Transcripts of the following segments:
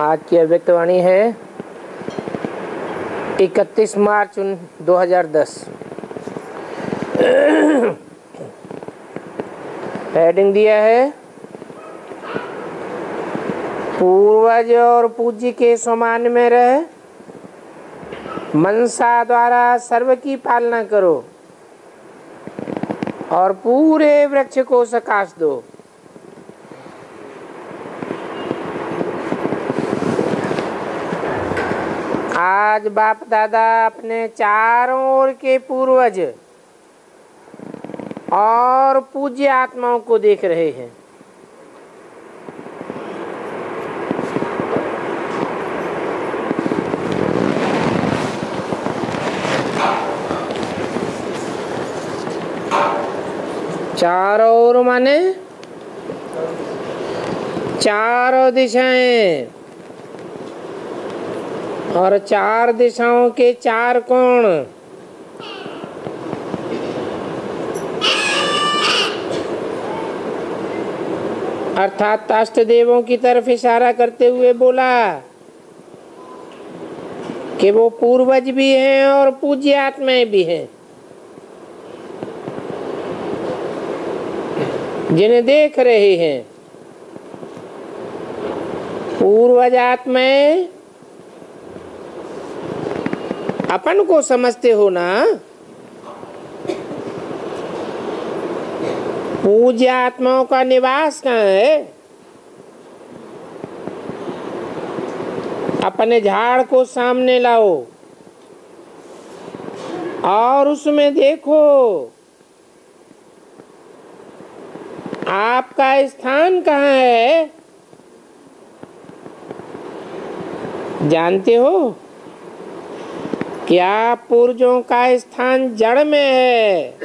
आज की अव्यक्तवाणी है 31 मार्च 2010। हेडिंग दिया है पूर्वज और पूज्य के समान में रह, मनसा द्वारा सर्व की पालना करो और पूरे वृक्ष को सकाश दो। आज बाप दादा अपने चारों ओर के पूर्वज और पूज्य आत्माओं को देख रहे हैं। चारों ओर माने चारों दिशाएं और चार दिशाओं के चार कोण, अर्थात अष्ट देवों की तरफ इशारा करते हुए बोला कि वो पूर्वज भी हैं और पूज्य आत्माएं भी हैं, जिन्हें देख रहे हैं। पूर्वज आत्माएं अपन को समझते हो ना, पूज्य आत्माओं का निवास कहाँ है? अपने झाड़ को सामने लाओ और उसमें देखो आपका स्थान कहाँ है। जानते हो क्या पूर्वजों का स्थान जड़ में है?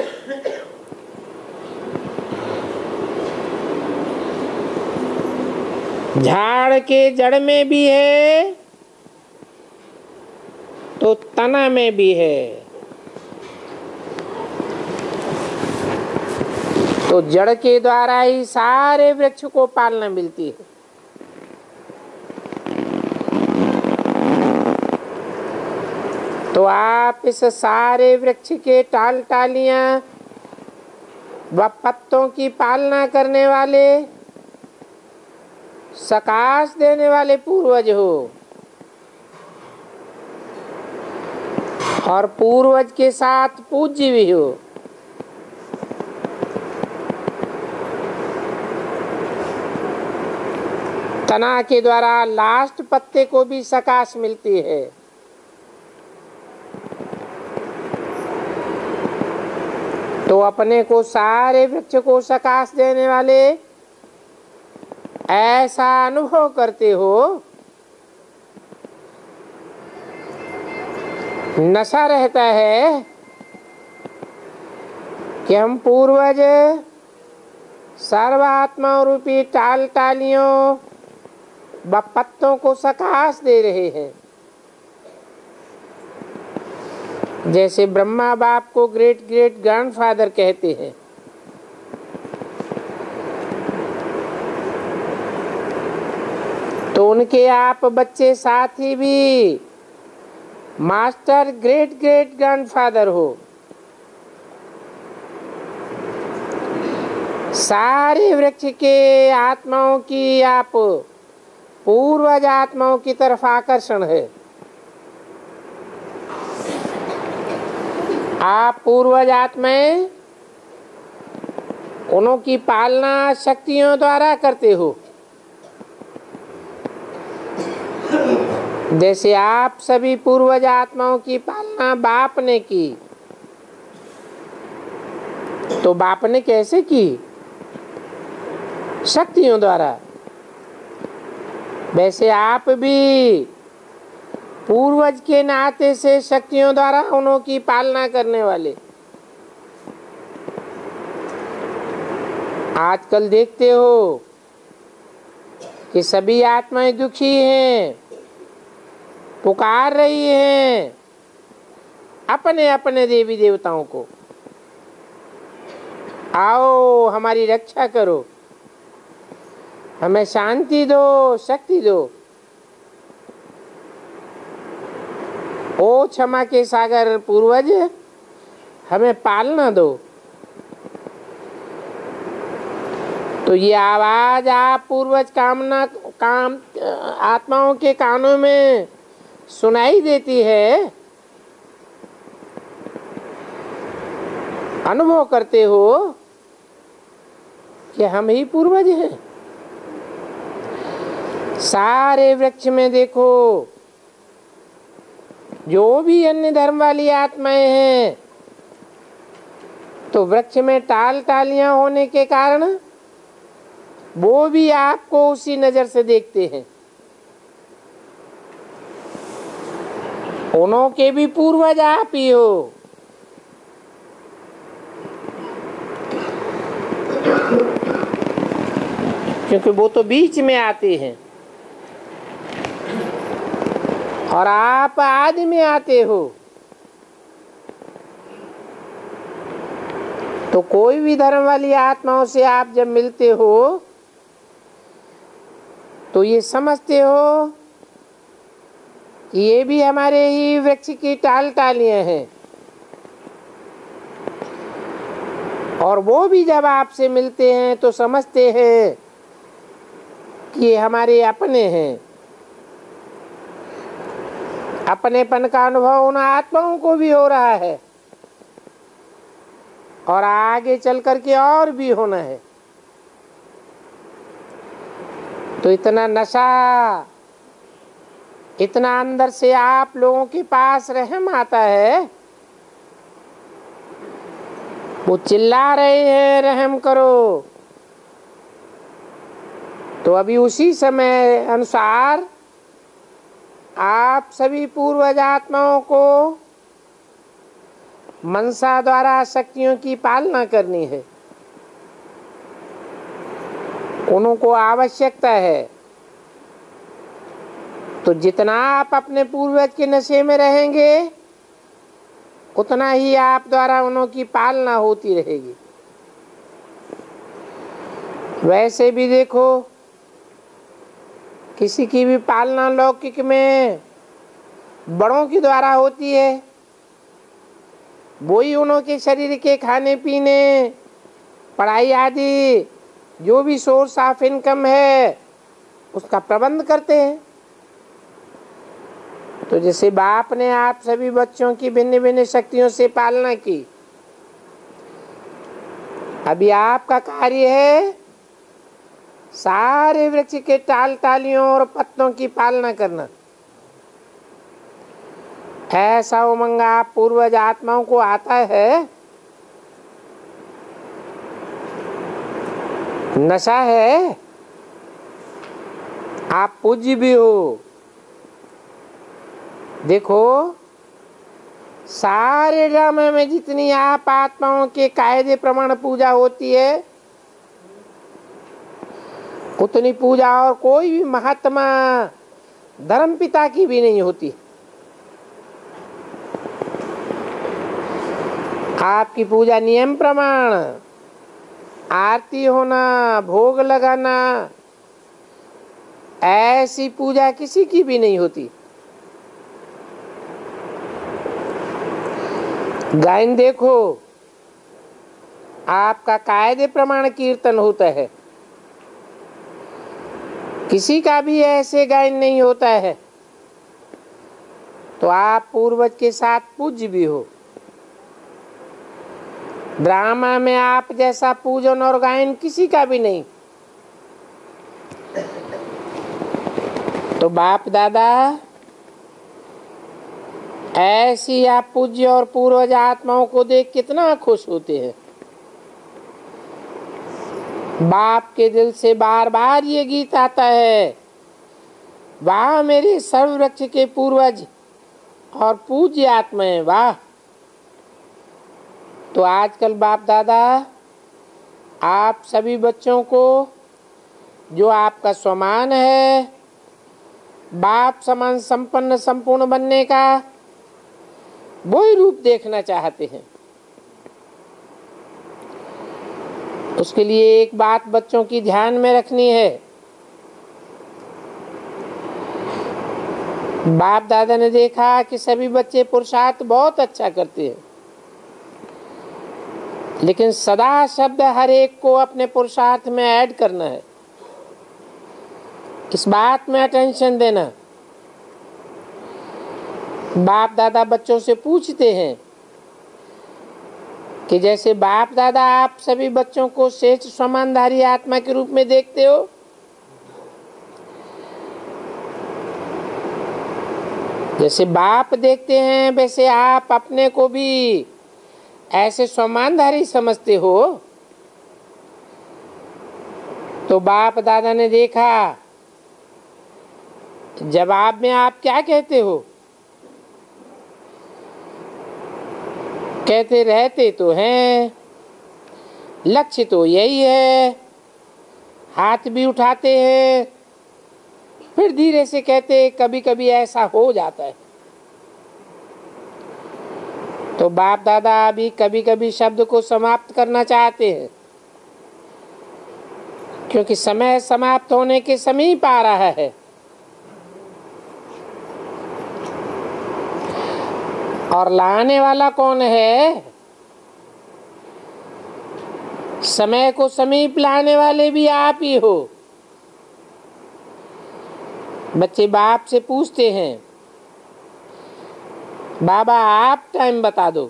झाड़ के जड़ में भी है तो तना में भी है। तो जड़ के द्वारा ही सारे वृक्ष को पालना मिलती है। तो आप इस सारे वृक्ष के टाल टालियां व पत्तों की पालना करने वाले, सकाश देने वाले पूर्वज हो और पूर्वज के साथ पूज्य भी हो। तना के द्वारा लास्ट पत्ते को भी सकाश मिलती है। तो अपने को सारे वृक्ष को सकाश देने वाले ऐसा अनुभव करते हो, नशा रहता है कि हम पूर्वज सर्वात्मा रूपी टाल टालियों व पत्तों को सकाश दे रहे हैं। जैसे ब्रह्मा बाप को ग्रेट ग्रेट ग्रैंडफादर कहते हैं, तो उनके आप बच्चे साथी भी मास्टर ग्रेट ग्रेट ग्रैंडफादर हो। सारे वृक्ष के आत्माओं की आप पूर्वज आत्माओं की तरफ आकर्षण है। आप पूर्वज आत्माएं उन्हों की पालना शक्तियों द्वारा करते हो। जैसे आप सभी पूर्वज आत्माओं की पालना बाप ने की, तो बाप ने कैसे की? शक्तियों द्वारा। वैसे आप भी पूर्वज के नाते से शक्तियों द्वारा उन्हों की पालना करने वाले। आजकल देखते हो कि सभी आत्माएं दुखी हैं, पुकार रही हैं अपने अपने देवी देवताओं को, आओ हमारी रक्षा करो, हमें शांति दो, शक्ति दो। ओ क्षमा के सागर पूर्वज, हमें पालना दो। तो ये आवाज आप पूर्वज आत्माओं के कानों में सुनाई देती है, अनुभव करते हो कि हम ही पूर्वज हैं। सारे वृक्ष में देखो, जो भी अन्य धर्म वाली आत्माएं हैं, तो वृक्ष में टालियां होने के कारण वो भी आपको उसी नजर से देखते हैं। उन्हों के भी पूर्वज आप ही हो। क्योंकि वो तो बीच में आते हैं और आप आदि में आते हो। तो कोई भी धर्म वाली आत्माओं से आप जब मिलते हो तो ये समझते हो कि ये भी हमारे ही वृक्ष की टालियां हैं, और वो भी जब आपसे मिलते हैं तो समझते हैं कि ये हमारे अपने हैं। अपनेपन का अनुभव उन आत्माओं को भी हो रहा है और आगे चल करके और भी होना है। तो इतना नशा, इतना अंदर से आप लोगों के पास रहम आता है, वो चिल्ला रहे हैं रहम करो। तो अभी उसी समय अनुसार आप सभी पूर्वज आत्माओं को मनसा द्वारा शक्तियों की पालना करनी है। उनको आवश्यकता है। तो जितना आप अपने पूर्वज के नशे में रहेंगे, उतना ही आप द्वारा उन्हों की पालना होती रहेगी। वैसे भी देखो, किसी की भी पालना लौकिक में बड़ों के द्वारा होती है। वही उन्हों के शरीर के खाने पीने, पढ़ाई आदि जो भी सोर्स ऑफ इनकम है उसका प्रबंध करते हैं। तो जैसे बाप ने आप सभी बच्चों की भिन्न भिन्न शक्तियों से पालना की, अभी आपका कार्य है सारे वृक्ष के टालियों और पत्तों की पालना करना। ऐसा उमंग आप पूर्वज आत्माओं को आता है, नशा है। आप पूज्य भी हो। देखो, सारे ड्रामे में जितनी आप आत्माओं के कायदे प्रमाण पूजा होती है, उतनी पूजा और कोई भी महात्मा धर्म पिता की भी नहीं होती। आपकी पूजा नियम प्रमाण, आरती होना, भोग लगाना, ऐसी पूजा किसी की भी नहीं होती। गायन देखो, आपका कायदे प्रमाण कीर्तन होता है, किसी का भी ऐसे गायन नहीं होता है। तो आप पूर्वज के साथ पूज्य भी हो। ड्रामा में आप जैसा पूजन और गायन किसी का भी नहीं। तो बाप दादा ऐसी आप पूज्य और पूर्वज आत्माओं को देख कितना खुश होते हैं। बाप के दिल से बार बार ये गीत आता है, वाह मेरे सर्व वृक्ष के पूर्वज और पूज्य आत्माएं, वाह। तो आजकल बाप दादा आप सभी बच्चों को जो आपका स्वमान है, बाप समान संपन्न संपूर्ण बनने का वही रूप देखना चाहते हैं। उसके लिए एक बात बच्चों की ध्यान में रखनी है, बाप दादा ने देखा कि सभी बच्चे पुरुषार्थ बहुत अच्छा करते हैं, लेकिन सदा शब्द हर एक को अपने पुरुषार्थ में ऐड करना है, इस बात में अटेंशन देना। बाप दादा बच्चों से पूछते हैं कि जैसे बाप दादा आप सभी बच्चों को श्रेष्ठ समानधारी आत्मा के रूप में देखते हो, जैसे बाप देखते हैं वैसे आप अपने को भी ऐसे समानधारी समझते हो। तो बाप दादा ने देखा, जवाब में आप क्या कहते हो? कहते रहते तो हैं, लक्ष्य तो यही है, हाथ भी उठाते हैं, फिर धीरे से कहते कभी कभी ऐसा हो जाता है। तो बाप दादा अभी कभी कभी शब्द को समाप्त करना चाहते हैं, क्योंकि समय समाप्त होने के समीप आ रहा है। और लाने वाला कौन है? समय को समीप लाने वाले भी आप ही हो। बच्चे बाप से पूछते हैं, बाबा आप टाइम बता दो,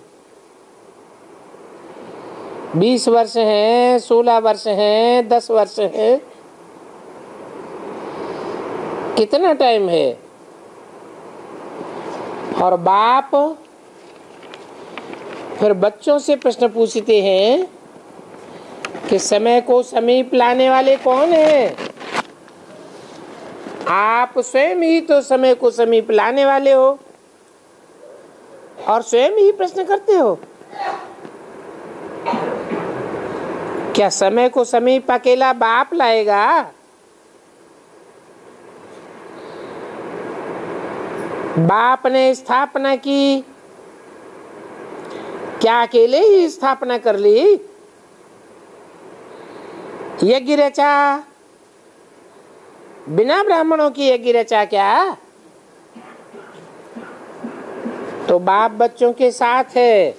20 वर्ष हैं, 16 वर्ष हैं, 10 वर्ष हैं, कितना टाइम है? और बाप फिर बच्चों से प्रश्न पूछते हैं कि समय को समीप लाने वाले कौन है? आप स्वयं ही तो समय को समीप लाने वाले हो और स्वयं ही प्रश्न करते हो, क्या समय को समीप अकेला बाप लाएगा? बाप ने स्थापना की, क्या अकेले ही स्थापना कर ली? यज्ञ रचा, बिना ब्राह्मणों की यज्ञ रचा क्या? तो बाप बच्चों के साथ है।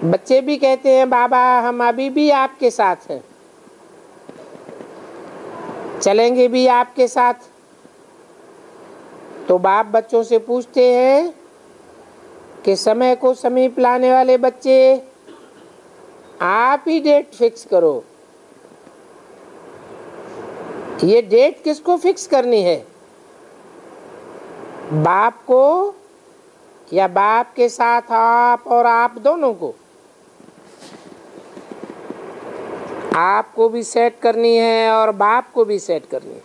बच्चे भी कहते हैं बाबा हम अभी भी आपके साथ हैं, चलेंगे भी आपके साथ। तो बाप बच्चों से पूछते हैं कि समय को समीप लाने वाले बच्चे, आप ही डेट फिक्स करो। ये डेट किसको फिक्स करनी है? बाप को या बाप के साथ आप और आप दोनों को? आपको भी सेट करनी है और बाप को भी सेट करनी है।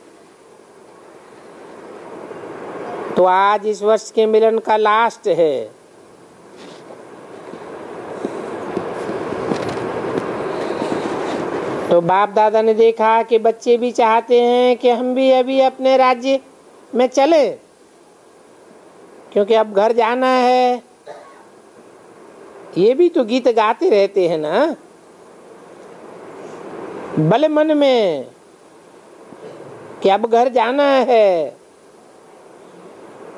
तो आज इस वर्ष के मिलन का लास्ट है। तो बाप दादा ने देखा कि बच्चे भी चाहते हैं कि हम भी अभी अपने राज्य में चले, क्योंकि अब घर जाना है। ये भी तो गीत गाते रहते हैं ना भले मन में कि अब घर जाना है,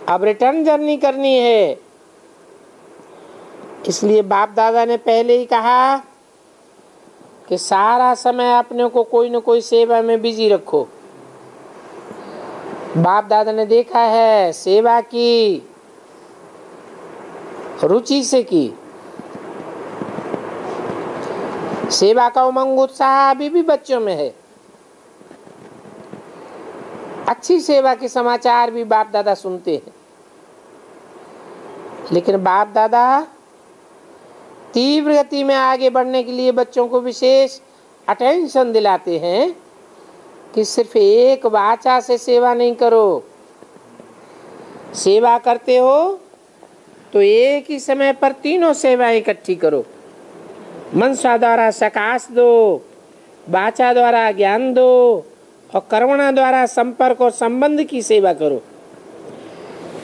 अब रिटर्न जर्नी करनी है। इसलिए बाप दादा ने पहले ही कहा कि सारा समय अपने को कोई न कोई सेवा में बिजी रखो। बाप दादा ने देखा है सेवा की, रुचि से की, सेवा का उमंग उत्साह अभी भी बच्चों में है। अच्छी सेवा के समाचार भी बाप दादा सुनते हैं, लेकिन बाप दादा तीव्र गति में आगे बढ़ने के लिए बच्चों को विशेष अटेंशन दिलाते हैं कि सिर्फ एक वाचा से सेवा नहीं करो। सेवा करते हो तो एक ही समय पर तीनों सेवाएं इकट्ठी करो। मनसा द्वारा सकाश दो, वाचा द्वारा ज्ञान दो और कर्मणा द्वारा संपर्क और संबंध की सेवा करो।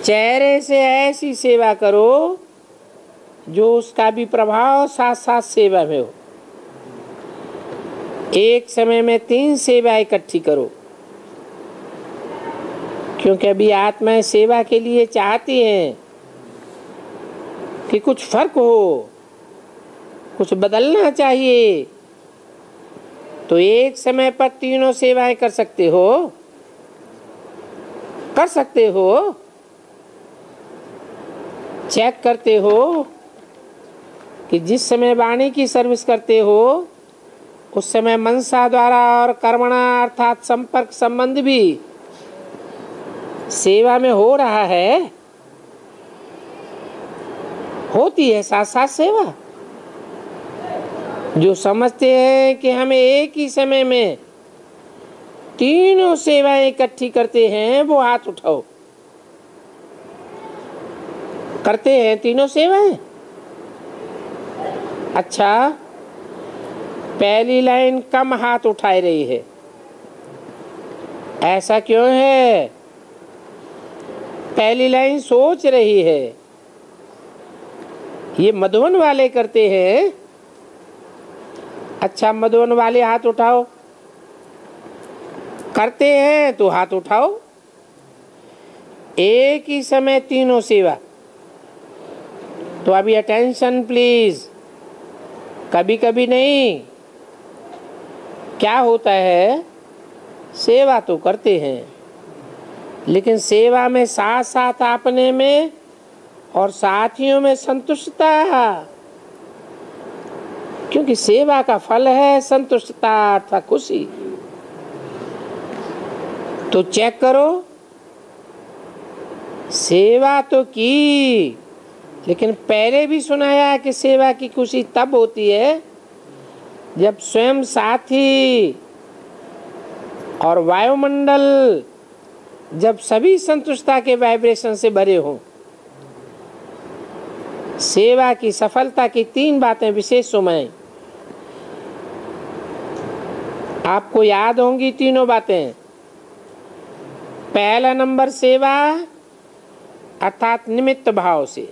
चेहरे से ऐसी सेवा करो जो उसका भी प्रभाव साथ साथ सेवा में हो। एक समय में 3 सेवा इकट्ठी करो। क्योंकि अभी आत्माएं सेवा के लिए चाहती हैं कि कुछ फर्क हो, कुछ बदलना चाहिए। तो एक समय पर तीनों सेवाएं कर सकते हो, कर सकते हो। चेक करते हो कि जिस समय वाणी की सर्विस करते हो उस समय मनसा द्वारा और कर्मणा अर्थात संपर्क संबंध भी सेवा में हो रहा है, होती है साथ साथ सेवा। जो समझते हैं कि हमें एक ही समय में तीनों सेवाएं इकट्ठी करते हैं वो हाथ उठाओ। करते हैं तीनों सेवाएं? अच्छा, पहली लाइन कम हाथ उठाए रही है, ऐसा क्यों है? पहली लाइन सोच रही है। ये मधुबन वाले करते हैं। अच्छा, मधुबन वाले हाथ उठाओ। करते हैं तो हाथ उठाओ। एक ही समय तीनों सेवा। तो अभी अटेंशन प्लीज, कभी कभी नहीं। क्या होता है, सेवा तो करते हैं लेकिन सेवा में साथ साथ अपने में और साथियों में संतुष्टता, क्योंकि सेवा का फल है संतुष्टता अर्थात खुशी। तो चेक करो, सेवा तो की लेकिन पहले भी सुनाया कि सेवा की खुशी तब होती है जब स्वयं साथी और वायुमंडल, जब सभी संतुष्टता के वाइब्रेशन से भरे हों। सेवा की सफलता की 3 बातें विशेष सुनाएं, आपको याद होंगी तीनों बातें। पहला नंबर सेवा अर्थात निमित्त भाव से,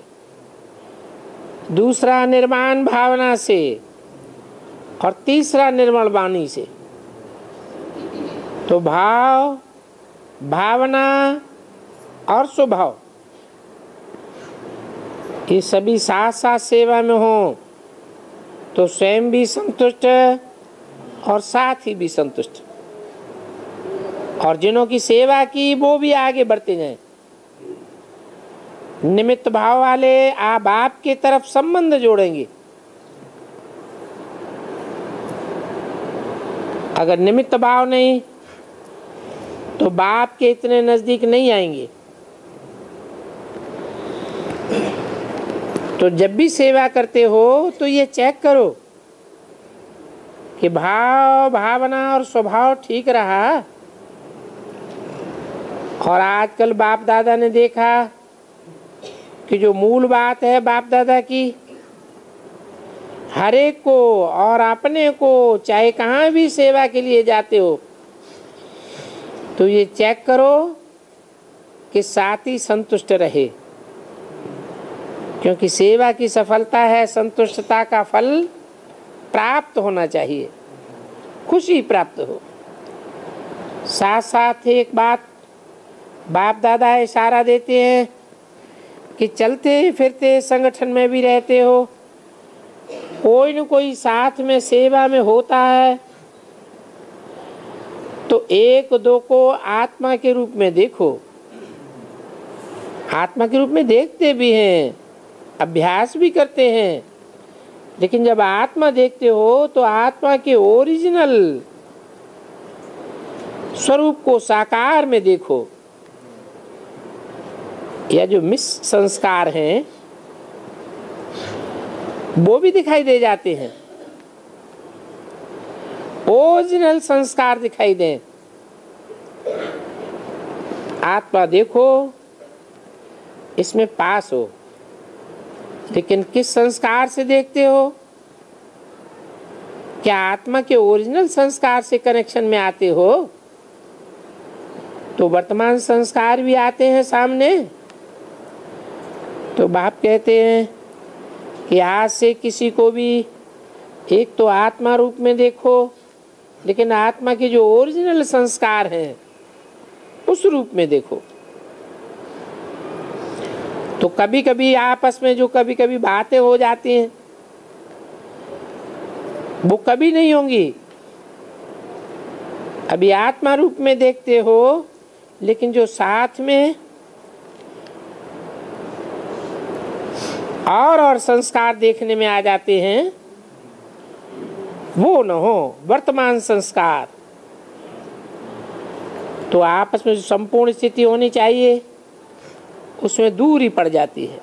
दूसरा निर्माण भावना से और तीसरा निर्मल वाणी से। तो भाव, भावना और स्वभाव ये सभी साथ साथ सेवा में हो तो स्वयं भी संतुष्ट और साथी भी संतुष्ट, और जिन्हों की सेवा की वो भी आगे बढ़ते जाएं। निमित्त भाव वाले आप आपके तरफ संबंध जोड़ेंगे। अगर निमित्त भाव नहीं तो बाप के इतने नजदीक नहीं आएंगे। तो जब भी सेवा करते हो तो ये चेक करो कि भाव, भावना और स्वभाव ठीक रहा। और आजकल बाप दादा ने देखा कि जो मूल बात है बाप दादा की, हर एक को और अपने को चाहे कहाँ भी सेवा के लिए जाते हो तो ये चेक करो कि साथी संतुष्ट रहे, क्योंकि सेवा की सफलता है संतुष्टता का फल प्राप्त होना चाहिए, खुशी प्राप्त हो। साथ साथ एक बात बाप दादा इशारा देते हैं कि चलते फिरते संगठन में भी रहते हो, कोई न कोई साथ में सेवा में होता है तो एक दो को आत्मा के रूप में देखो। आत्मा के रूप में देखते भी हैं, अभ्यास भी करते हैं, लेकिन जब आत्मा देखते हो तो आत्मा के ओरिजिनल स्वरूप को साकार में देखो। या जो मिस संस्कार हैं वो भी दिखाई दे जाते हैं, ओरिजिनल संस्कार दिखाई दें। आत्मा देखो, इसमें पास हो, लेकिन किस संस्कार से देखते हो? क्या आत्मा के ओरिजिनल संस्कार से कनेक्शन में आते हो तो वर्तमान संस्कार भी आते हैं सामने। तो बाप कहते हैं कि आज से किसी को भी एक तो आत्मा रूप में देखो, लेकिन आत्मा के जो ओरिजिनल संस्कार हैं उस रूप में देखो। तो कभी कभी आपस में जो कभी कभी बातें हो जाती हैं वो कभी नहीं होंगी। अभी आत्मा रूप में देखते हो, लेकिन जो साथ में और संस्कार देखने में आ जाते हैं वो न हो वर्तमान संस्कार। तो आपस में जो संपूर्ण स्थिति होनी चाहिए उसमें दूरी पड़ जाती है।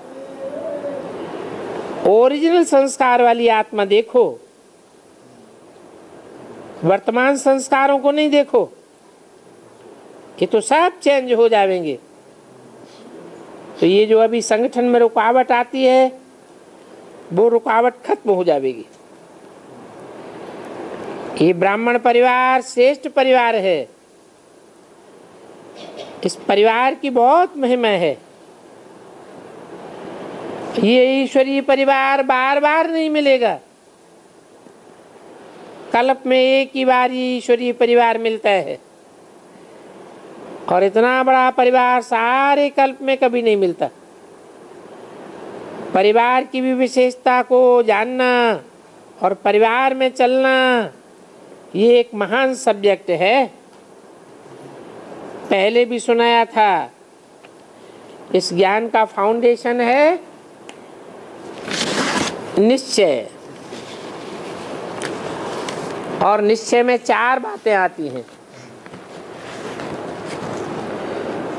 ओरिजिनल संस्कार वाली आत्मा देखो, वर्तमान संस्कारों को नहीं देखो, ये तो सब चेंज हो जाएंगे। तो ये जो अभी संगठन में रुकावट आती है वो रुकावट खत्म हो जाएगी। ये ब्राह्मण परिवार श्रेष्ठ परिवार है, इस परिवार की बहुत महिमा है। ये ईश्वरीय परिवार बार बार नहीं मिलेगा, कल्प में एक ही बार ईश्वरीय परिवार मिलता है, और इतना बड़ा परिवार सारे कल्प में कभी नहीं मिलता। परिवार की भी विशेषता को जानना और परिवार में चलना ये एक महान सब्जेक्ट है। पहले भी सुनाया था, इस ज्ञान का फाउंडेशन है निश्चय, और निश्चय में 4 बातें आती हैं।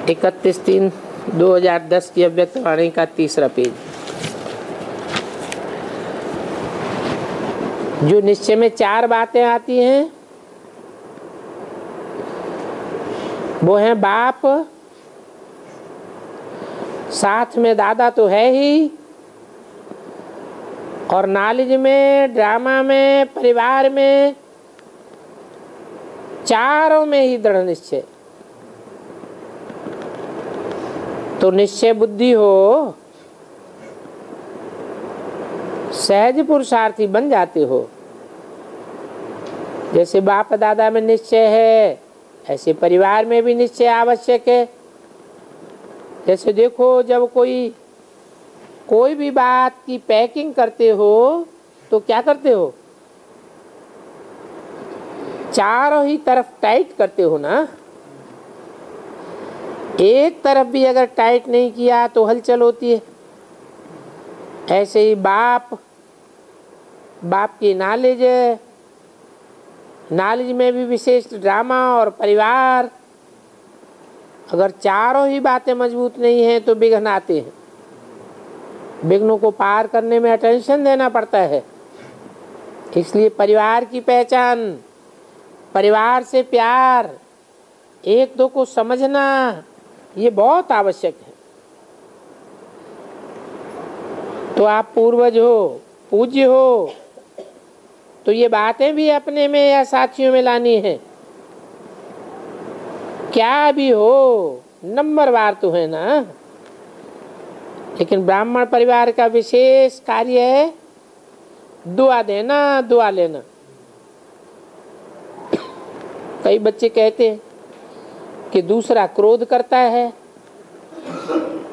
31/3/2010 की अव्यक्तवाणी का 3रा पेज। जो निश्चय में 4 बातें आती हैं वो है बाप, साथ में दादा तो है ही, और नॉलेज में, ड्रामा में, परिवार में, चारों में ही दृढ़ निश्चय। तो निश्चय बुद्धि हो, सहज पुरुषार्थी बन जाते हो। जैसे बाप दादा में निश्चय है, ऐसे परिवार में भी निश्चय आवश्यक है। जैसे देखो, जब कोई भी बात की पैकिंग करते हो तो क्या करते हो, चारों ही तरफ टाइट करते हो ना। एक तरफ भी अगर टाइट नहीं किया तो हलचल होती है। ऐसे ही बाप की नॉलेज में भी विशेष ड्रामा, और परिवार, अगर चारों ही बातें मजबूत नहीं हैं तो विघ्न आते हैं। विघ्नों को पार करने में अटेंशन देना पड़ता है। इसलिए परिवार की पहचान, परिवार से प्यार, एक दो को समझना, ये बहुत आवश्यक है। तो आप पूर्वज हो, पूज्य हो, तो ये बातें भी अपने में या साथियों में लानी है। क्या भी हो, नंबरवार तो है ना। लेकिन ब्राह्मण परिवार का विशेष कार्य है दुआ देना, दुआ लेना। कई बच्चे कहते हैं कि दूसरा क्रोध करता है,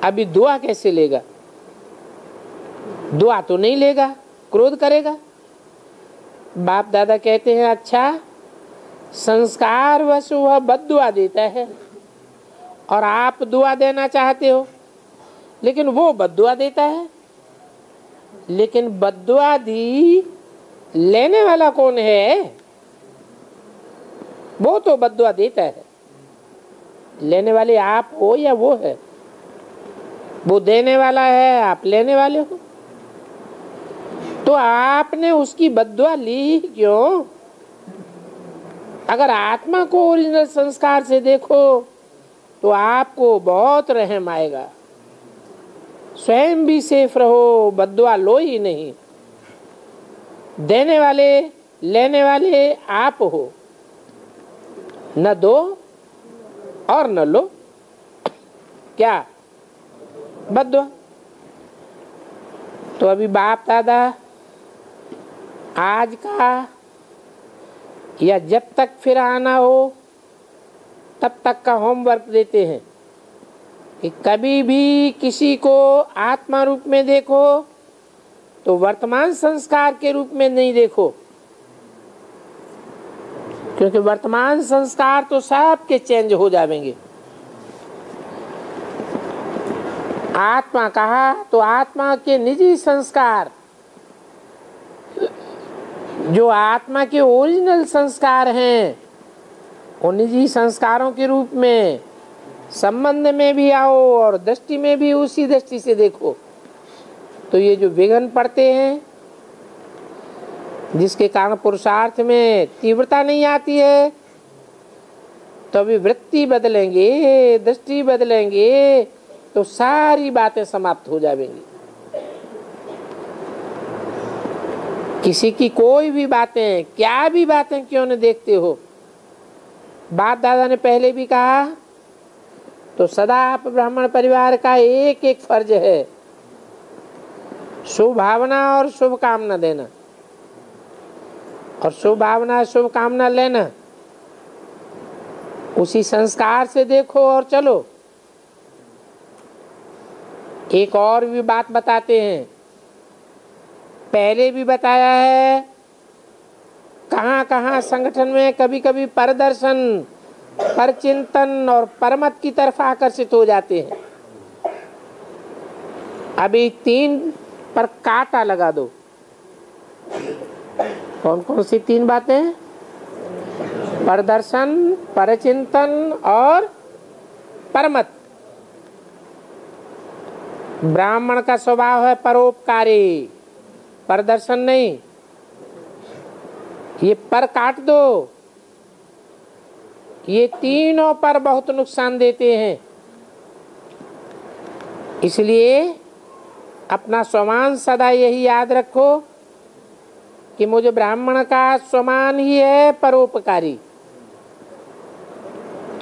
अभी दुआ कैसे लेगा? दुआ तो नहीं लेगा, क्रोध करेगा। बाप दादा कहते हैं अच्छा, संस्कार वश वह बद्दुआ देता है और आप दुआ देना चाहते हो, लेकिन वो बद्दुआ देता है। लेकिन बद्दुआ दी लेने वाला कौन है? वो तो बद्दुआ देता है। लेने वाले आप हो या वो है? वो देने वाला है, आप लेने वाले हो। तो आपने उसकी बद्दुआ ली क्यों? अगर आत्मा को ओरिजिनल संस्कार से देखो तो आपको बहुत रहम आएगा। स्वयं भी सेफ रहो, बद्दुआ लो ही नहीं। देने वाले लेने वाले आप हो, न दो और न लो। क्या बद्दुआ? तो अभी बाप दादा आज का या जब तक फिर आना हो तब तक का होमवर्क देते हैं कि कभी भी किसी को आत्मा रूप में देखो तो वर्तमान संस्कार के रूप में नहीं देखो, क्योंकि वर्तमान संस्कार तो सबके चेंज हो जाएंगे। आत्मा कहा तो आत्मा के निजी संस्कार, जो आत्मा के ओरिजिनल संस्कार हैं, वो निजी संस्कारों के रूप में संबंध में भी आओ और दृष्टि में भी उसी दृष्टि से देखो। तो ये जो विघ्न पड़ते हैं, जिसके कारण पुरुषार्थ में तीव्रता नहीं आती है, तो अभी वृत्ति बदलेंगे, दृष्टि बदलेंगे, तो सारी बातें समाप्त हो जाएंगी। किसी की कोई भी बातें, क्या भी बातें क्यों न देखते हो, बाप दादा ने पहले भी कहा, तो सदा आप ब्राह्मण परिवार का एक एक फर्ज है शुभ भावना और शुभ कामना देना, और शुभ भावना शुभ कामना लेना। उसी संस्कार से देखो और चलो। एक और भी बात बताते हैं, पहले भी बताया है, कहाँ कहाँ संगठन में कभी कभी परदर्शन, परचिंतन और परमत की तरफ आकर्षित हो जाते हैं। अभी 3 पर कांटा लगा दो। कौन कौन सी 3 बातें? परदर्शन, परचिंतन और परमत। ब्राह्मण का स्वभाव है परोपकारी, परदर्शन नहीं। ये पर काट दो, ये तीनों पर बहुत नुकसान देते हैं। इसलिए अपना स्वमान सदा यही याद रखो कि मुझे ब्राह्मण का स्वमान ही है परोपकारी।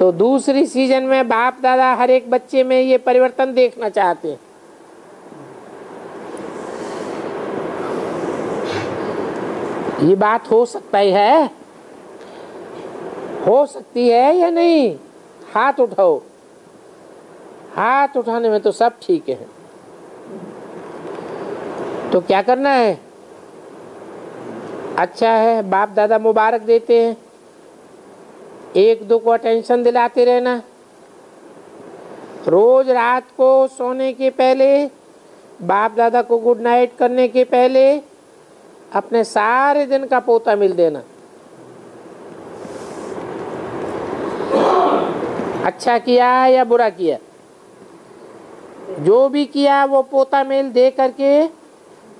तो दूसरी सीजन में बाप दादा हर एक बच्चे में ये परिवर्तन देखना चाहते हैं। ये बात हो सकता ही है, हो सकती है या नहीं? हाथ उठाओ। हाथ उठाने में तो सब ठीक है। तो क्या करना है? अच्छा है, बाप दादा मुबारक देते हैं, 1-2 को अटेंशन दिलाते रहना। रोज रात को सोने के पहले, बाप दादा को गुड नाइट करने के पहले अपने सारे दिन का पोता मिल देना। अच्छा किया या बुरा किया, जो भी किया वो पोता मेल दे करके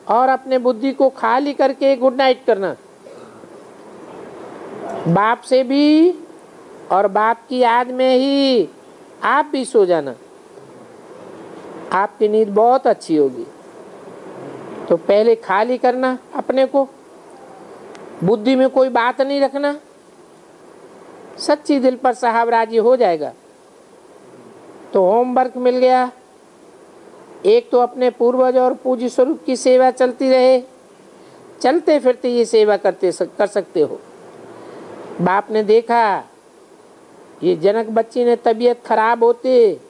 और अपने बुद्धि को खाली करके गुड नाइट करना। बाप से भी और बाप की याद में ही आप भी सो जाना, आपकी नींद बहुत अच्छी होगी। तो पहले खाली करना अपने को, बुद्धि में कोई बात नहीं रखना, सच्ची दिल पर साहब राजी हो जाएगा। तो होमवर्क मिल गया। एक तो अपने पूर्वज और पूज्य स्वरूप की सेवा चलती रहे, चलते फिरते ये सेवा कर सकते हो। बाप ने देखा ये जनक बच्ची ने तबीयत खराब होते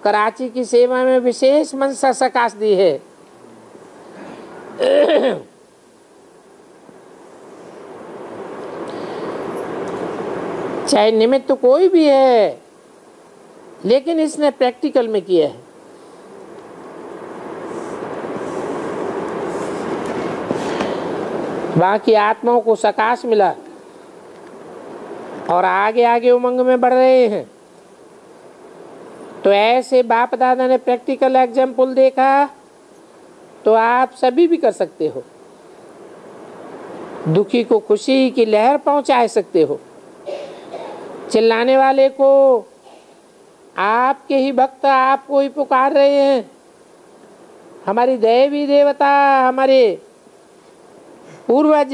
कराची की सेवा में विशेष मनसा सकाश दी है। चाहे निमित्त तो कोई भी है, लेकिन इसने प्रैक्टिकल में किया है। बाकी आत्माओं को सकाश मिला और आगे आगे उमंग में बढ़ रहे हैं। तो ऐसे बाप दादा ने प्रैक्टिकल एग्जाम्पल देखा, तो आप सभी भी कर सकते हो। दुखी को खुशी की लहर पहुंचा सकते हो। चिल्लाने वाले को, आपके ही भक्त आपको ही पुकार रहे हैं। हमारी देवी देवता, हमारे पूर्वज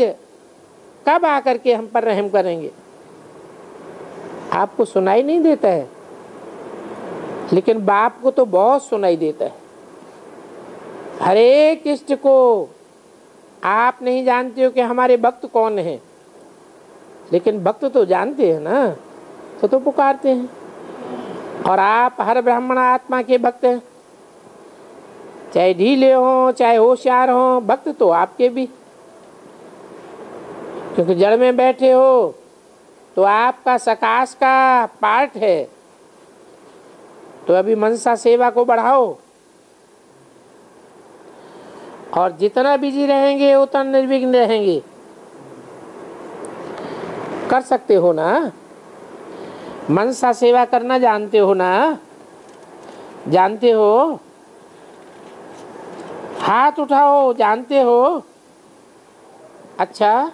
कब आकर के हम पर रहम करेंगे? आपको सुनाई नहीं देता है, लेकिन बाप को तो बहुत सुनाई देता है। हर एक इष्ट को आप नहीं जानते हो कि हमारे भक्त कौन हैं, लेकिन भक्त तो जानते हैं ना, तो पुकारते हैं। और आप हर ब्राह्मण आत्मा के भक्त हैं, चाहे ढीले हो चाहे होशियार हो, भक्त तो आपके भी, क्योंकि जड़ में बैठे हो तो आपका सकाश का पार्ट है। तो अभी मनसा सेवा को बढ़ाओ, और जितना बिजी रहेंगे उतना निर्विघ्न रहेंगे। कर सकते हो ना, मनसा सेवा करना जानते हो ना, जानते हो? हाथ उठाओ, जानते हो? अच्छा,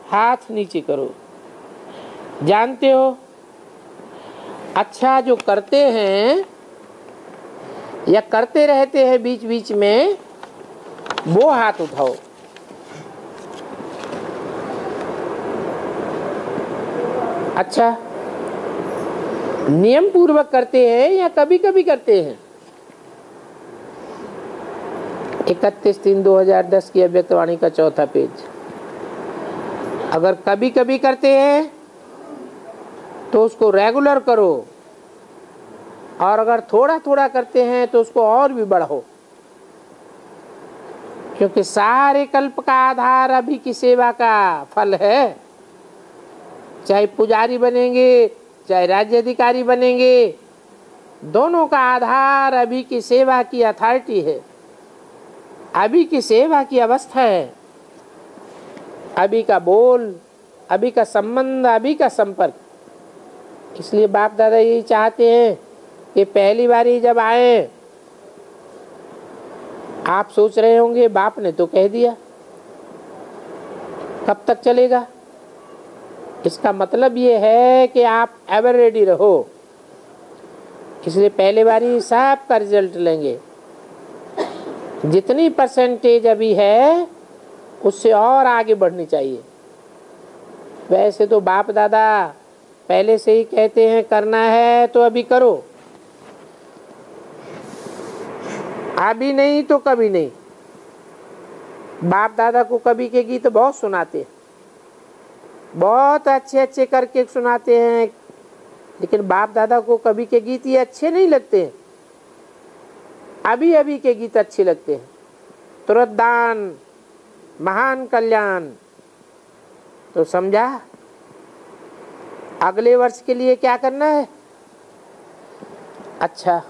हाथ नीचे करो, जानते हो? अच्छा, जो करते हैं या करते रहते हैं बीच बीच में, वो हाथ उठाओ। अच्छा, नियम पूर्वक करते हैं या कभी कभी करते हैं? 31/3/2010 की अव्यक्तवाणी का 4था पेज। अगर कभी कभी करते हैं तो उसको रेगुलर करो, और अगर थोड़ा थोड़ा करते हैं तो उसको और भी बढ़ाओ, क्योंकि सारे कल्प का आधार अभी की सेवा का फल है। चाहे पुजारी बनेंगे चाहे राज्य अधिकारी बनेंगे, दोनों का आधार अभी की सेवा की अथॉरिटी है, अभी की सेवा की अवस्था है, अभी का बोल, अभी का संबंध, अभी का संपर्क। इसलिए बाप दादा यही चाहते हैं कि पहली बारी जब आए, आप सोच रहे होंगे बाप ने तो कह दिया, कब तक चलेगा? इसका मतलब ये है कि आप एवर रेडी रहो। इसलिए पहले बारी सब का रिजल्ट लेंगे। जितनी परसेंटेज अभी है उससे और आगे बढ़नी चाहिए। वैसे तो बाप दादा पहले से ही कहते हैं करना है तो अभी करो, अभी नहीं तो कभी नहीं। बाप दादा को कभी के गीत बहुत सुनाते हैं, बहुत अच्छे अच्छे करके सुनाते हैं, लेकिन बाप दादा को कभी के गीत ये अच्छे नहीं लगते हैं, अभी अभी के गीत अच्छे लगते हैं। तुरंत दान, महान कल्याण। तो समझा अगले वर्ष के लिए क्या करना है? अच्छा,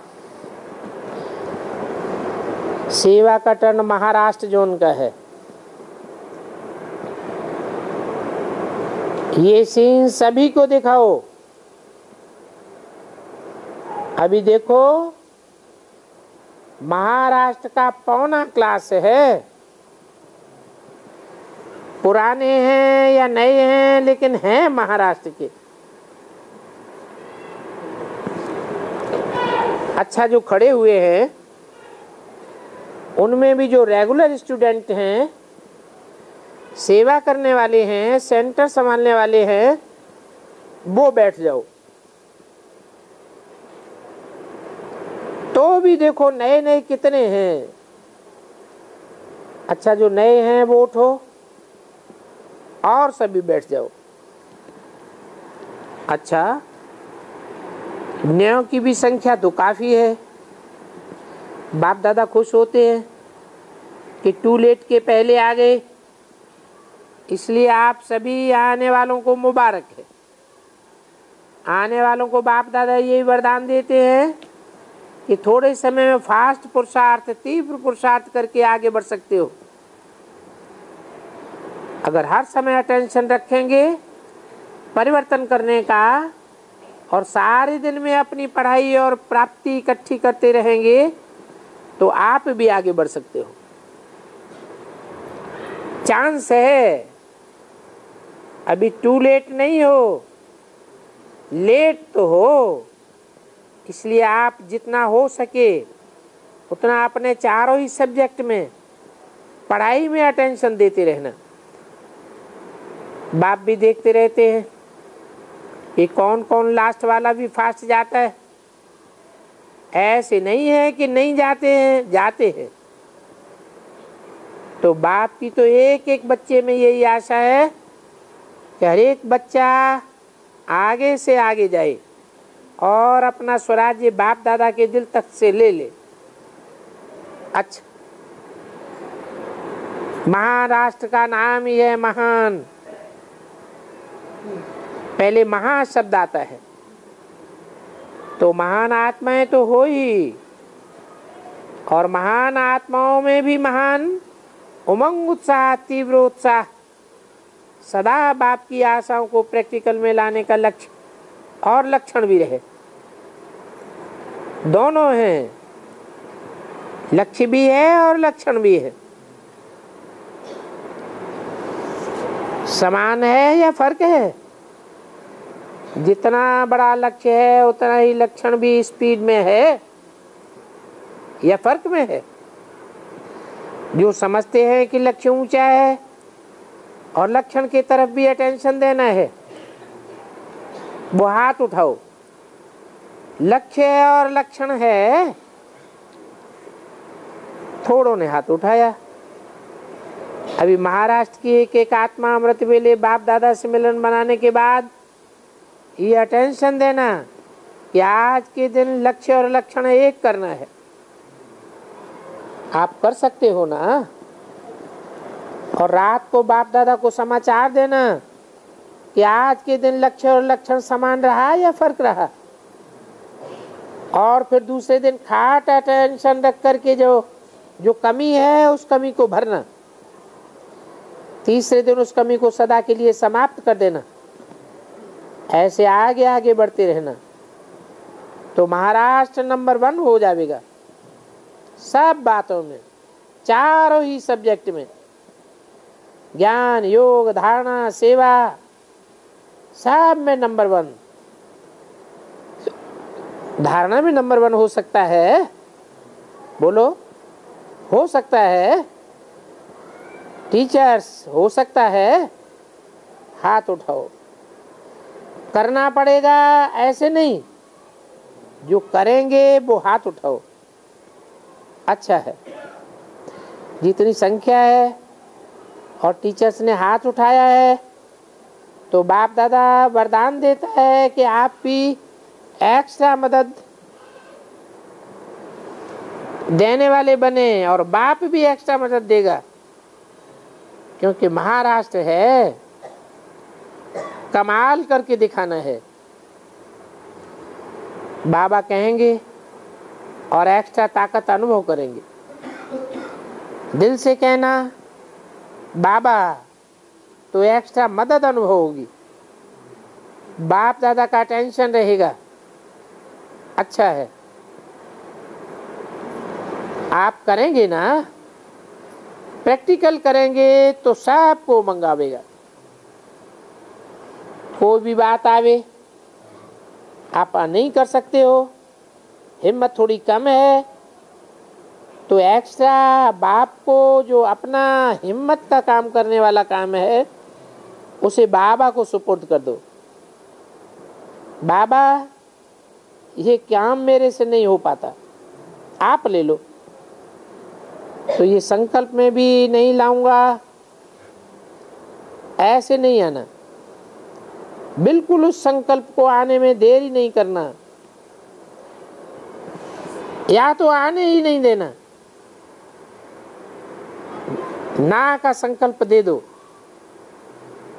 सेवा का टर्न महाराष्ट्र जोन का है। ये सीन सभी को दिखाओ। अभी देखो, महाराष्ट्र का पौना क्लास है, पुराने हैं या नए हैं, लेकिन हैं महाराष्ट्र के। अच्छा, जो खड़े हुए हैं उनमें भी जो रेगुलर स्टूडेंट हैं, सेवा करने वाले हैं, सेंटर संभालने वाले हैं, वो बैठ जाओ। तो भी देखो नए नए कितने हैं। अच्छा, जो नए हैं वो उठो और सभी बैठ जाओ। अच्छा, नयों की भी संख्या तो काफी है। बाप दादा खुश होते हैं कि टू लेट के पहले आ गए, इसलिए आप सभी आने वालों को मुबारक है। आने वालों को बाप दादा यही वरदान देते हैं कि थोड़े समय में फास्ट पुरुषार्थ, तीव्र पुरुषार्थ करके आगे बढ़ सकते हो। अगर हर समय अटेंशन रखेंगे परिवर्तन करने का, और सारे दिन में अपनी पढ़ाई और प्राप्ति इकट्ठी करते रहेंगे, तो आप भी आगे बढ़ सकते हो। चांस है, अभी टू लेट नहीं हो, लेट तो हो। इसलिए आप जितना हो सके उतना अपने चारों ही सब्जेक्ट में, पढ़ाई में अटेंशन देते रहना। बाप भी देखते रहते हैं कि कौन कौन लास्ट वाला भी फास्ट जाता है। ऐसे नहीं है कि नहीं जाते हैं, जाते हैं। तो बाप की तो एक एक बच्चे में यही आशा है कि हर एक बच्चा आगे से आगे जाए और अपना स्वराज्य बाप दादा के दिल तक से ले ले। अच्छा, महाराष्ट्र का नाम ही है महान। पहले महा शब्द आता है, तो महान आत्माएं तो हो ही, और महान आत्माओं में भी महान उमंग, उत्साह, तीव्र उत्साह, सदा बाप की आशाओं को प्रैक्टिकल में लाने का लक्ष्य और लक्षण भी रहे। दोनों हैं, लक्ष्य भी है और लक्षण भी है। समान है या फर्क है? जितना बड़ा लक्ष्य है उतना ही लक्षण भी स्पीड में है या फर्क में है? जो समझते हैं कि लक्ष्य ऊंचा है और लक्षण की तरफ भी अटेंशन देना है, वो हाथ उठाओ। लक्ष्य और लक्षण है। थोड़ों ने हाथ उठाया। अभी महाराष्ट्र की एक एक आत्मा अमृत वेले बाप दादा से मिलन बनाने के बाद ये अटेंशन देना कि आज के दिन लक्ष्य और लक्षण एक करना है। आप कर सकते हो ना? और रात को बाप दादा को समाचार देना कि आज के दिन लक्ष्य और लक्षण समान रहा या फर्क रहा। और फिर दूसरे दिन खाट अटेंशन रख करके जो कमी है उस कमी को भरना। तीसरे दिन उस कमी को सदा के लिए समाप्त कर देना। ऐसे आगे आगे बढ़ते रहना तो महाराष्ट्र नंबर 1 हो जाएगा सब बातों में, चारों ही सब्जेक्ट में, ज्ञान, योग, धारणा, सेवा, सब में नंबर 1। धारणा में नंबर 1 हो सकता है? बोलो, हो सकता है? टीचर्स हो सकता है? हाथ उठाओ। करना पड़ेगा ऐसे नहीं, जो करेंगे वो हाथ उठाओ। अच्छा है, जितनी संख्या है और टीचर्स ने हाथ उठाया है तो बाप दादा वरदान देता है कि आप भी एक्स्ट्रा मदद देने वाले बने और बाप भी एक्स्ट्रा मदद देगा, क्योंकि महाराष्ट्र है, कमाल करके दिखाना है। बाबा कहेंगे और एक्स्ट्रा ताकत अनुभव करेंगे। दिल से कहना बाबा तो एक्स्ट्रा मदद अनुभव होगी, बाप दादा का टेंशन रहेगा। अच्छा है, आप करेंगे ना, प्रैक्टिकल करेंगे तो सबको मंगावेगा। कोई भी बात आवे आप नहीं कर सकते हो, हिम्मत थोड़ी कम है, तो एक्स्ट्रा बाप को जो अपना हिम्मत का काम करने वाला काम है उसे बाबा को सुपुर्द कर दो। बाबा ये काम मेरे से नहीं हो पाता, आप ले लो। तो ये संकल्प में भी नहीं लाऊंगा, ऐसे नहीं आना। बिल्कुल उस संकल्प को आने में देरी नहीं करना, या तो आने ही नहीं देना। ना का संकल्प दे दो,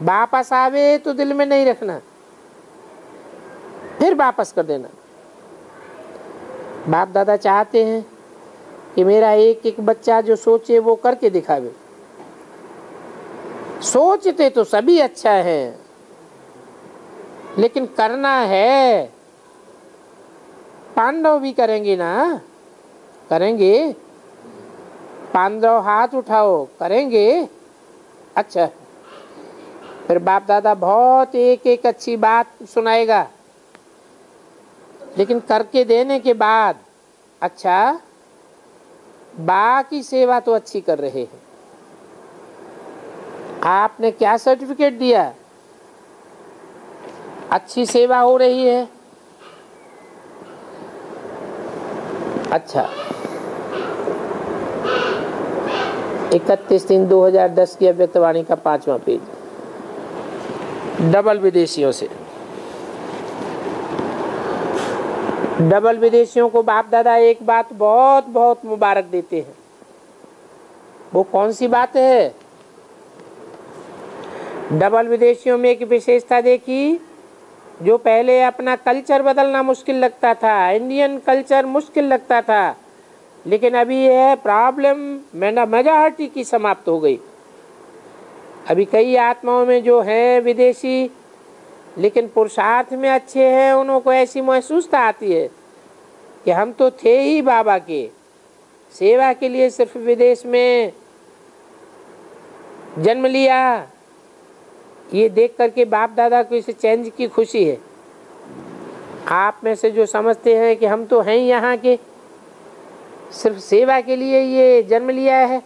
वापस आवे तो दिल में नहीं रखना, फिर वापस कर देना। बाप दादा चाहते हैं कि मेरा एक एक बच्चा जो सोचे वो करके दिखावे। सोचते तो सभी अच्छा है, लेकिन करना है। पांडव भी करेंगे ना, करेंगे। पांडव हाथ उठाओ, करेंगे। अच्छा, फिर बाप दादा बहुत एक एक अच्छी बात सुनाएगा, लेकिन करके देने के बाद अच्छा बाकी सेवा तो अच्छी कर रहे हैं। आपने क्या सर्टिफिकेट दिया? अच्छी सेवा हो रही है। अच्छा, 31/3/2010 की अव्यक्तवाणी का 5वां पेज, डबल विदेशियों से। डबल विदेशियों को बाप दादा एक बात बहुत बहुत मुबारक देते हैं। वो कौन सी बात है? डबल विदेशियों में एक विशेषता देखी, जो पहले अपना कल्चर बदलना मुश्किल लगता था, इंडियन कल्चर मुश्किल लगता था, लेकिन अभी यह प्रॉब्लम मेजॉरिटी की समाप्त हो गई। अभी कई आत्माओं में जो है विदेशी लेकिन पुरुषार्थ में अच्छे हैं, उनको ऐसी महसूसता आती है कि हम तो थे ही बाबा के सेवा के लिए, सिर्फ विदेश में जन्म लिया। ये देख करके बाप दादा को इस चेंज की खुशी है। आप में से जो समझते हैं कि हम तो हैं यहाँ के, सिर्फ सेवा के लिए ये जन्म लिया है,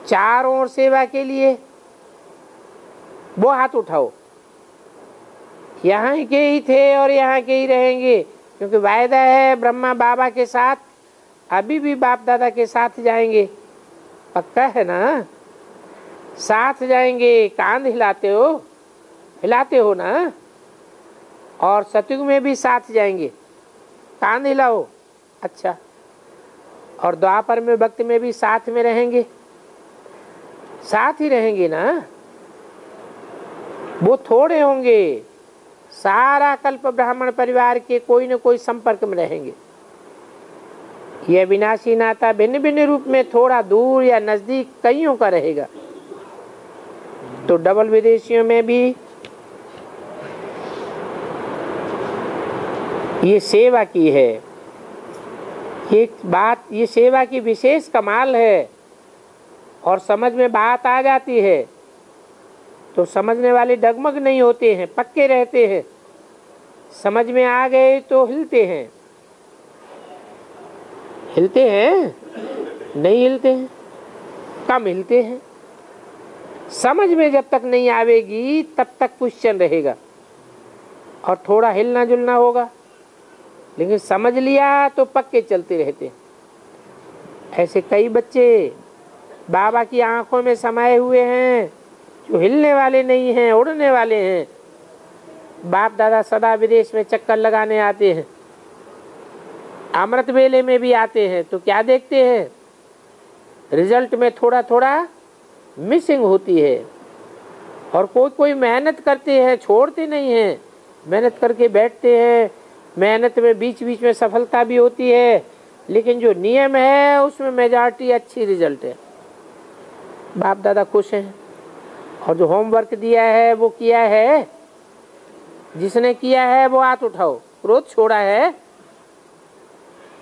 चारों ओर सेवा के लिए, वो हाथ उठाओ। यहाँ के ही थे और यहाँ के ही रहेंगे, क्योंकि वायदा है ब्रह्मा बाबा के साथ, अभी भी बाप दादा के साथ जाएंगे। पक्का है ना? साथ जाएंगे। कांध हिलाते हो ना? और सतयुग में भी साथ जाएंगे, कांध हिलाओ। अच्छा, और द्वापर में भक्त में भी साथ में रहेंगे, साथ ही रहेंगे ना? वो थोड़े होंगे, सारा कल्प ब्राह्मण परिवार के कोई न कोई संपर्क में रहेंगे। यह विनाशी नाता भिन्न भिन्न रूप में थोड़ा दूर या नजदीक कईयों का रहेगा। तो डबल विदेशियों में भी ये सेवा की है। एक बात, ये सेवा की विशेष कमाल है, और समझ में बात आ जाती है तो समझने वाले डगमग नहीं होते हैं, पक्के रहते हैं। समझ में आ गए तो हिलते हैं। हिलते हैं? नहीं हिलते हैं, कम हिलते हैं। समझ में जब तक नहीं आवेगी तब तक क्वेश्चन रहेगा और थोड़ा हिलना जुलना होगा, लेकिन समझ लिया तो पक्के चलते रहते हैं। ऐसे कई बच्चे बाबा की आंखों में समाये हुए हैं, जो हिलने वाले नहीं हैं, उड़ने वाले हैं। बाप दादा सदा विदेश में चक्कर लगाने आते हैं, अमृत वेले में भी आते हैं, तो क्या देखते हैं? रिजल्ट में थोड़ा थोड़ा मिसिंग होती है। और कोई कोई मेहनत करते हैं, छोड़ते नहीं हैं, मेहनत करके बैठते हैं। मेहनत में बीच बीच में सफलता भी होती है, लेकिन जो नियम है उसमें मेजॉरिटी अच्छी रिजल्ट है। बाप दादा खुश हैं। और जो होमवर्क दिया है वो किया है, जिसने किया है वो हाथ उठाओ। क्रोध छोड़ा है?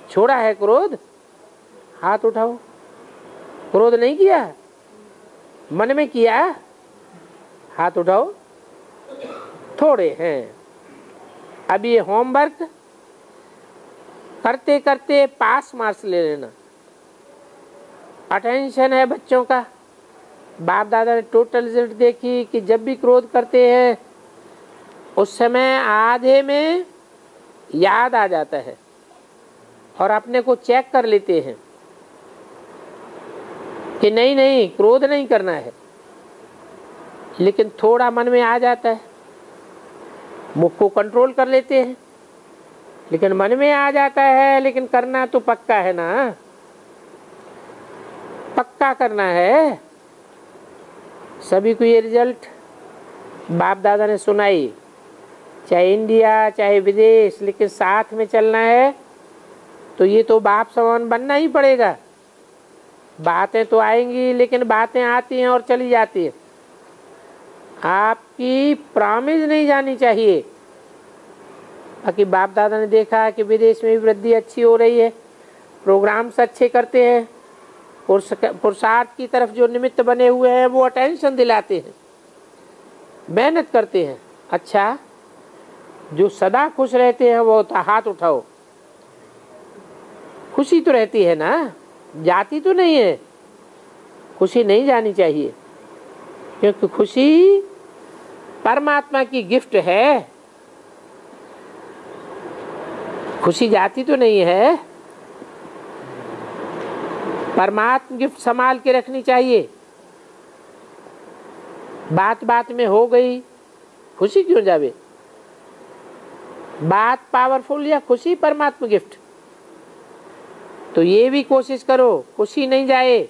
छोड़ा है क्रोध? हाथ उठाओ। क्रोध नहीं किया, मन में किया? हाथ उठाओ। थोड़े हैं। अब ये होमवर्क करते करते पास मार्क्स ले लेना। अटेंशन है बच्चों का। बाप दादा ने टोटल रिजल्ट देखी कि जब भी क्रोध करते हैं उस समय आधे में याद आ जाता है और अपने को चेक कर लेते हैं कि नहीं नहीं क्रोध नहीं करना है, लेकिन थोड़ा मन में आ जाता है। मुख को कंट्रोल कर लेते हैं, लेकिन मन में आ जाता है। लेकिन करना तो पक्का है ना? पक्का करना है। सभी को ये रिजल्ट बाप दादा ने सुनाई, चाहे इंडिया चाहे विदेश, लेकिन साथ में चलना है तो ये तो बाप समान बनना ही पड़ेगा। बातें तो आएंगी, लेकिन बातें आती हैं और चली जाती है। आपकी प्रॉमिस नहीं जानी चाहिए। बाकी बाप दादा ने देखा कि विदेश में भी वृद्धि अच्छी हो रही है, प्रोग्राम्स अच्छे करते हैं, पुरुषार्थ की तरफ जो निमित्त बने हुए हैं वो अटेंशन दिलाते हैं, मेहनत करते हैं। अच्छा, जो सदा खुश रहते हैं वो हाथ उठाओ। खुशी तो रहती है ना, जाती तो नहीं है। खुशी नहीं जानी चाहिए, क्योंकि खुशी परमात्मा की गिफ्ट है। खुशी जाती तो नहीं है, परमात्मा गिफ्ट संभाल के रखनी चाहिए। बात बात में हो गई, खुशी क्यों जावे? बात पावरफुल या खुशी परमात्मा गिफ्ट। तो ये भी कोशिश करो खुशी नहीं जाए,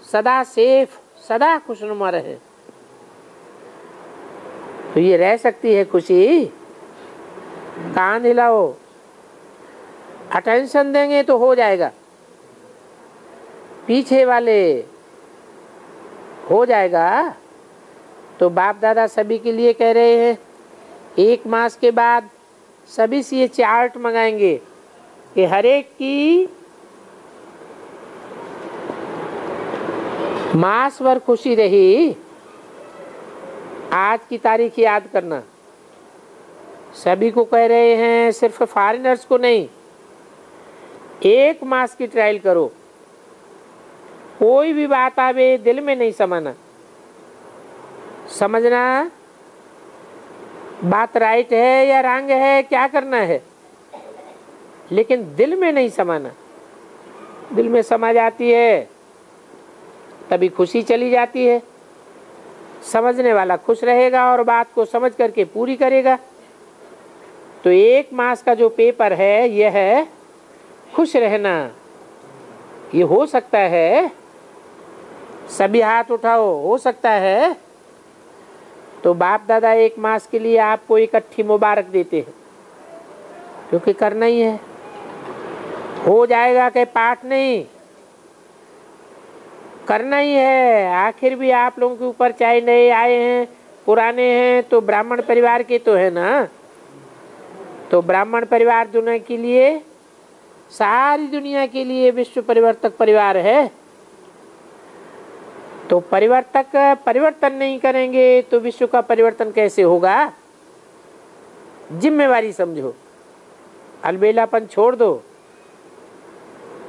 सदा सेफ, सदा खुशनुमा रहे। तो ये रह सकती है खुशी। कान हिलाओ, अटेंशन देंगे तो हो जाएगा। पीछे वाले हो जाएगा। तो बाप दादा सभी के लिए कह रहे हैं 1 मास के बाद सभी से ये चार्ट मंगाएंगे कि हर एक की मास भर खुशी रही, आज की तारीख याद करना। सभी को कह रहे हैं, सिर्फ फॉरेनर्स को नहीं, 1 मास की ट्रायल करो। कोई भी बात आवे दिल में नहीं समाना, समझना बात राइट है या रॉन्ग है, क्या करना है, लेकिन दिल में नहीं समाना। दिल में समा जाती है तभी खुशी चली जाती है। समझने वाला खुश रहेगा और बात को समझ करके पूरी करेगा। तो 1 मास का जो पेपर है यह है खुश रहना। ये हो सकता है, सभी हाथ उठाओ, हो सकता है। तो बाप दादा 1 मास के लिए आपको इकट्ठी मुबारक देते हैं, क्योंकि करना ही है। हो जाएगा कि पाठ नहीं, करना ही है। आखिर भी आप लोगों के ऊपर चाहे नए आए हैं पुराने हैं, तो ब्राह्मण परिवार के तो है ना। तो ब्राह्मण परिवार दुनिया के लिए, सारी दुनिया के लिए विश्व परिवर्तक परिवार है। तो परिवर्तक परिवर्तन नहीं करेंगे तो विश्व का परिवर्तन कैसे होगा। जिम्मेवारी समझो, अलबेलापन छोड़ दो।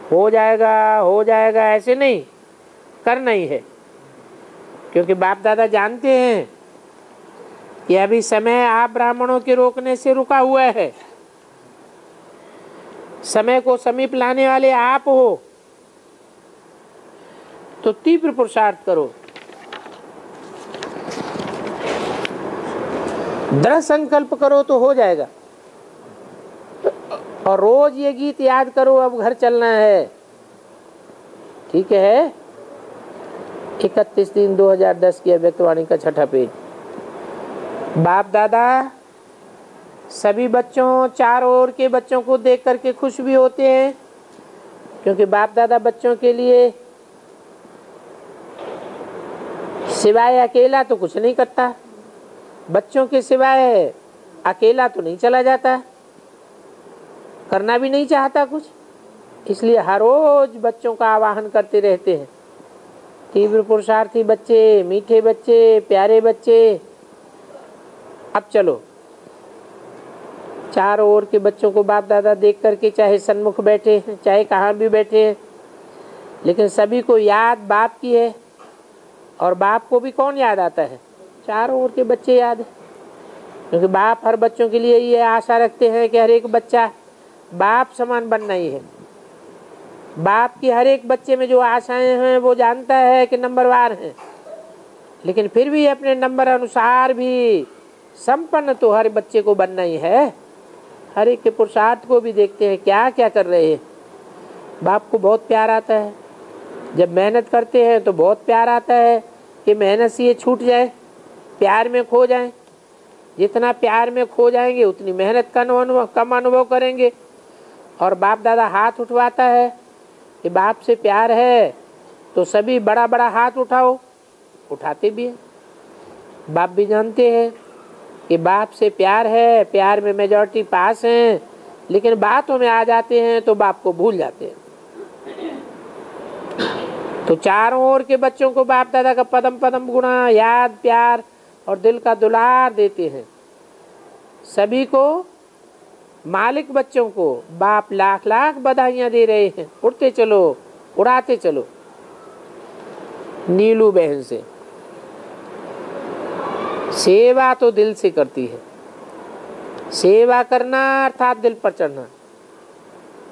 हो जाएगा ऐसे नहीं, करना ही है। क्योंकि बाप दादा जानते हैं कि अभी समय आप ब्राह्मणों के रोकने से रुका हुआ है। समय को समीप लाने वाले आप हो, तो तीव्र पुरुषार्थ करो, दृढ़ संकल्प करो तो हो जाएगा। और रोज ये गीत याद करो, अब घर चलना है। ठीक है। 31/3/2010 की अव्यक्तवाणी का 6ठा पेज। बाप दादा सभी बच्चों, चारों ओर के बच्चों को देख करके खुश भी होते हैं, क्योंकि बाप दादा बच्चों के लिए सिवाय अकेला तो कुछ नहीं करता। बच्चों के सिवाय अकेला तो नहीं चला जाता, करना भी नहीं चाहता कुछ। इसलिए हर रोज बच्चों का आवाहन करते रहते हैं। तीव्र पुरुषार्थी बच्चे, मीठे बच्चे, प्यारे बच्चे, अब चलो। चारों ओर के बच्चों को बाप दादा देख करके, चाहे सन्मुख बैठे हैं चाहे कहाँ भी बैठे हैं, लेकिन सभी को याद बाप की है। और बाप को भी कौन याद आता है, चारों ओर के बच्चे याद है। क्योंकि बाप हर बच्चों के लिए ये आशा रखते हैं कि हर एक बच्चा बाप समान बनना ही है। बाप की हर एक बच्चे में जो आशाएं हैं वो जानता है कि नंबरवार हैं, लेकिन फिर भी अपने नंबर अनुसार भी संपन्न तो हर बच्चे को बनना ही है। हर एक के पुरुषार्थ को भी देखते हैं क्या क्या कर रहे हैं। बाप को बहुत प्यार आता है, जब मेहनत करते हैं तो बहुत प्यार आता है कि मेहनत से ये छूट जाए, प्यार में खो जाए। जितना प्यार में खो जाएंगे उतनी मेहनत का कम अनुभव करेंगे। और बाप दादा हाथ उठवाता है कि बाप से प्यार है तो सभी बड़ा बड़ा हाथ उठाओ, उठाते भी हैं। बाप भी जानते हैं कि बाप से प्यार है, प्यार में मेजॉरिटी पास हैं, लेकिन बातों में आ जाते हैं तो बाप को भूल जाते हैं। तो चारों ओर के बच्चों को बाप दादा का पदम पदम गुणा याद, प्यार और दिल का दुलार देते हैं। सभी को, मालिक बच्चों को बाप लाख लाख बधाइयां दे रहे हैं। उड़ते चलो, उड़ाते चलो। नीलू बहन से सेवा तो दिल से करती है। सेवा करना अर्थात दिल पर चढ़ना।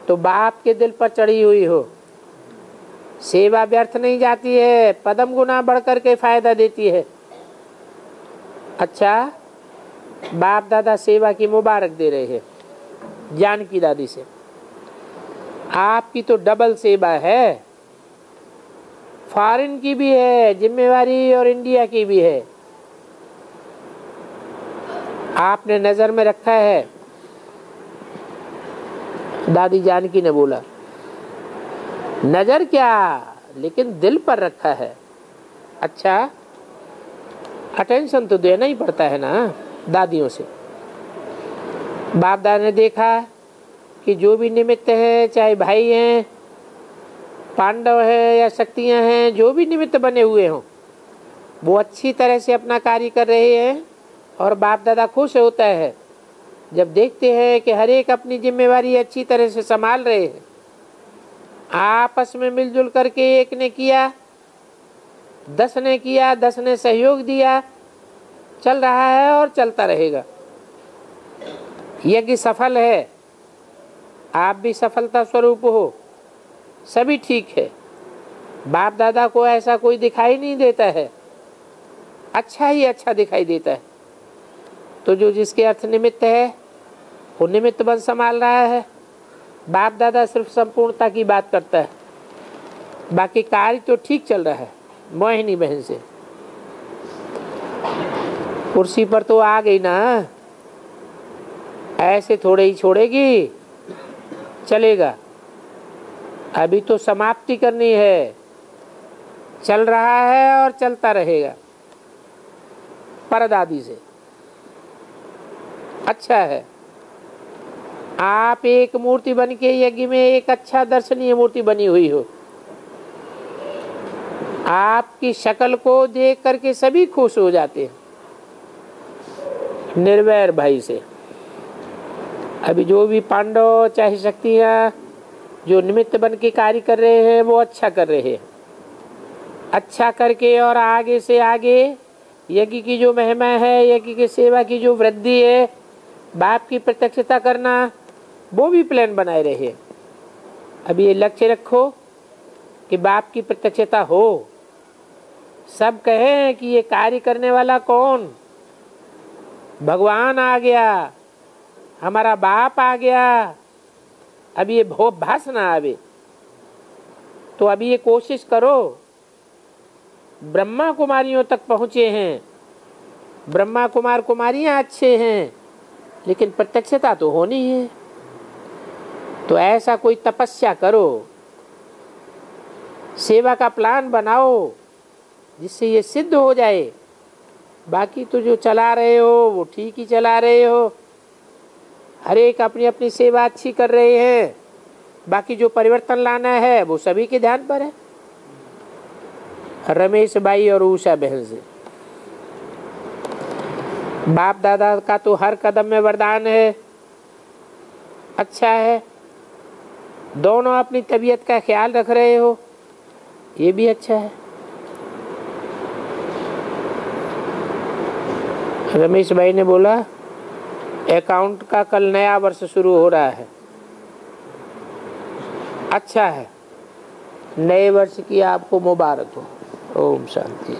तो बाप के दिल पर चढ़ी हुई हो, सेवा व्यर्थ नहीं जाती है, पदम गुना बढ़ कर के फायदा देती है। अच्छा, बाप दादा सेवा की मुबारक दे रहे हैं जानकी दादी से। आपकी तो डबल सेवा है, फॉरेन की भी है जिम्मेवारी और इंडिया की भी है। आपने नजर में रखा है, दादी जानकी ने बोला। नजर क्या, लेकिन दिल पर रखा है। अच्छा, अटेंशन तो देना ही पड़ता है ना दादियों से। बाप दादा ने देखा कि जो भी निमित्त है, चाहे भाई हैं, पांडव है या शक्तियां हैं, जो भी निमित्त बने हुए हों, वो अच्छी तरह से अपना कार्य कर रहे हैं। और बाप दादा खुश होता है जब देखते हैं कि हर एक अपनी जिम्मेवारी अच्छी तरह से संभाल रहे हैं। आपस में मिलजुल करके एक ने किया, 10 ने किया, 10 ने सहयोग दिया, चल रहा है और चलता रहेगा। यज्ञ सफल है, आप भी सफलता स्वरूप हो, सभी ठीक है। बाप दादा को ऐसा कोई दिखाई नहीं देता है, अच्छा ही अच्छा दिखाई देता है। तो जो जिसके अर्थ निमित्त है वो निमित्त बन संभाल रहा है। बाप दादा सिर्फ संपूर्णता की बात करता है, बाकी कार्य तो ठीक चल रहा है। मोहिनी बहन से कुर्सी पर तो आ गई ना, ऐसे थोड़े ही छोड़ेगी, चलेगा। अभी तो समाप्ति करनी है, चल रहा है और चलता रहेगा। परदादी से अच्छा है, आप एक मूर्ति बन के यज्ञ में एक अच्छा दर्शनीय मूर्ति बनी हुई हो। आपकी शक्ल को देख करके सभी खुश हो जाते हैं। निर्वैर भाई से अभी जो भी पांडव चाहे शक्तियां जो निमित्त बन के कार्य कर रहे हैं वो अच्छा कर रहे हैं। अच्छा करके और आगे से आगे यज्ञ की जो महिमा है, यज्ञ की सेवा की जो वृद्धि है, बाप की प्रत्यक्षता करना, वो भी प्लान बनाए रहे। अभी ये लक्ष्य रखो कि बाप की प्रत्यक्षता हो। सब कहें कि ये कार्य करने वाला कौन, भगवान आ गया, हमारा बाप आ गया। अभी ये भास ना आवे, तो अभी ये कोशिश करो। ब्रह्मा कुमारियों तक पहुंचे हैं, ब्रह्मा कुमार कुमारियां अच्छे हैं, लेकिन प्रत्यक्षता तो होनी है। तो ऐसा कोई तपस्या करो, सेवा का प्लान बनाओ जिससे ये सिद्ध हो जाए। बाकी तो जो चला रहे हो वो ठीक ही चला रहे हो, हर एक अपनी अपनी सेवा अच्छी कर रहे हैं। बाकी जो परिवर्तन लाना है वो सभी के ध्यान पर है। रमेश भाई और उषा बहन से बाप दादा का तो हर कदम में वरदान है, अच्छा है। दोनों अपनी तबीयत का ख्याल रख रहे हो, ये भी अच्छा है। रमेश भाई ने बोला अकाउंट का कल नया वर्ष शुरू हो रहा है, अच्छा है। नए वर्ष की आपको मुबारक हो। ओम शांति।